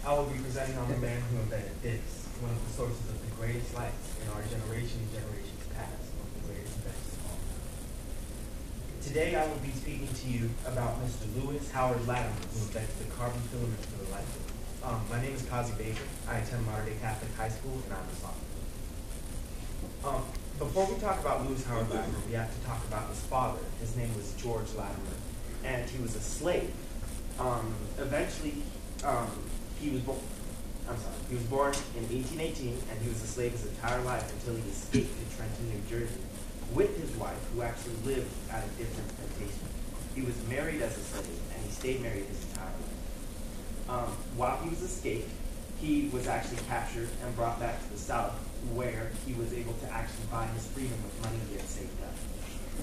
I will be presenting on the man who invented this, one of the sources of the greatest lights in our generation and generations past, one of the greatest inventions of all time. Today I will be speaking to you about Mr. Lewis Howard Latimer, who invented the carbon filament for the light bulb. My name is Kazi. I attend Modern Day Catholic High School, and I'm a sophomore. Before we talk about Lewis Howard Latimer, we have to talk about his father. His name was George Latimer, and he was a slave. Eventually, he was born in 1818, and he was a slave his entire life until he escaped to Trenton, New Jersey, with his wife, who actually lived at a different plantation. He was married as a slave, and he stayed married his entire life. While he was escaped, he was actually captured and brought back to the South, where he was able to actually buy his freedom with money he had saved up.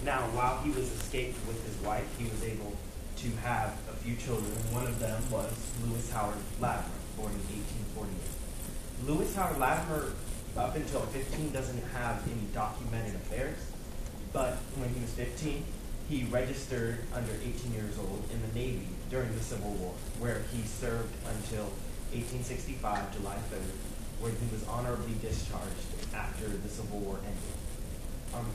Now, while he was escaped with his wife, he was able to have a few children, and one of them was Lewis Howard Latimer, born in 1848. Lewis Howard Latimer, up until 15, doesn't have any documented affairs, but when he was 15, he registered under 18 years old in the Navy during the Civil War, where he served until 1865, July 3rd, where he was honorably discharged after the Civil War ended.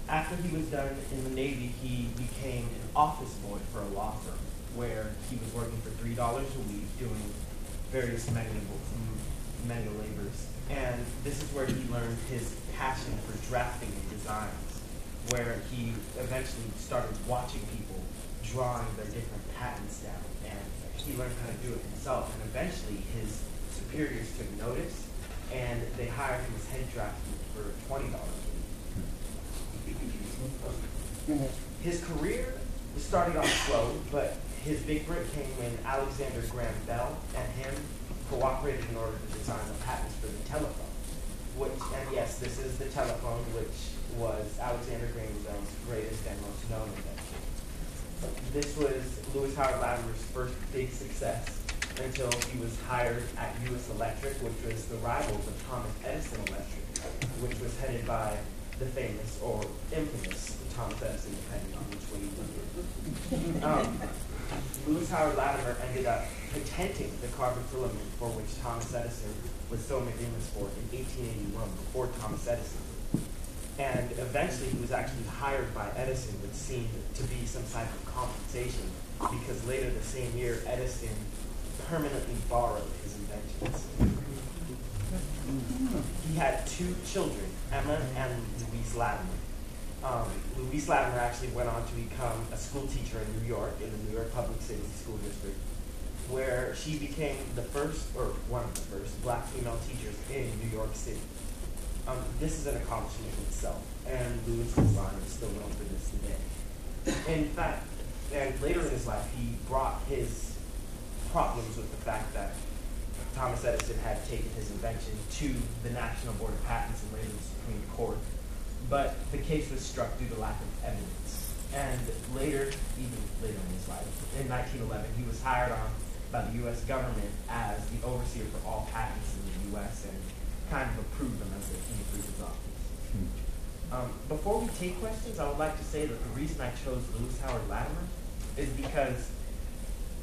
After he was done in the Navy, he became an office boy for a law firm, where he was working for $3 a week doing various manual labors. And this is where he learned his passion for drafting and designs, where he eventually started watching people drawing their different patents down, and he learned how to do it himself. And eventually his superiors took notice, and they hired him as head draftsman for $20 a week. His career started off slow, but his big break came when Alexander Graham Bell and him cooperated in order to design the patents for the telephone. And yes, this is the telephone, which was Alexander Graham Bell's greatest and most known invention. This was Lewis Howard Latimer's first big success until he was hired at U.S. Electric, which was the rivals of Thomas Edison Electric, which was headed by the famous or infamous Thomas Edison, depending on which way you look at it. Lewis Howard Latimer ended up patenting the carbon filament for which Thomas Edison was so famous for in 1881, before Thomas Edison. And eventually he was actually hired by Edison, which seemed to be some type of compensation, because later the same year, Edison permanently borrowed his inventions. He had two children, Emma and Louise Latimer. Louise Latimer actually went on to become a school teacher in New York, in the New York Public City School District, where she became the first, or one of the first, black female teachers in New York City. This is an accomplishment in itself, and Louis Latimer is still known for this today. In fact, and later in his life, he brought his problems with the fact that Thomas Edison had taken his invention to the National Board of Patents and later the Supreme Court, but the case was struck due to lack of evidence. And later, even later in his life, in 1911, he was hired on by the U.S. government as the overseer for all patents in the U.S. and kind of approved them as they came through his office. Before we take questions, I would like to say that the reason I chose Lewis Howard Latimer is because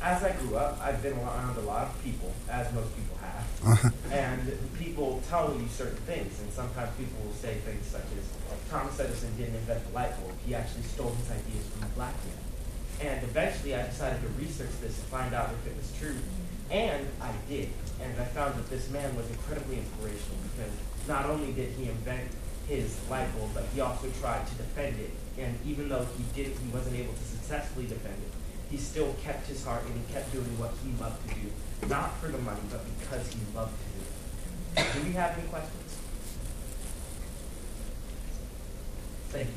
as I grew up, I've been around a lot of people, as most people have, and people tell you certain things, and sometimes people will say things such as, Thomas Edison didn't invent the light bulb, he actually stole his ideas from a black man. And eventually I decided to research this to find out if it was true, and I did. And I found that this man was incredibly inspirational, because not only did he invent his light bulb, but he also tried to defend it, and even though he wasn't able to successfully defend it, he still kept his heart and he kept doing what he loved to do. Not for the money, but because he loved to do it. Do you have any questions? Thank you.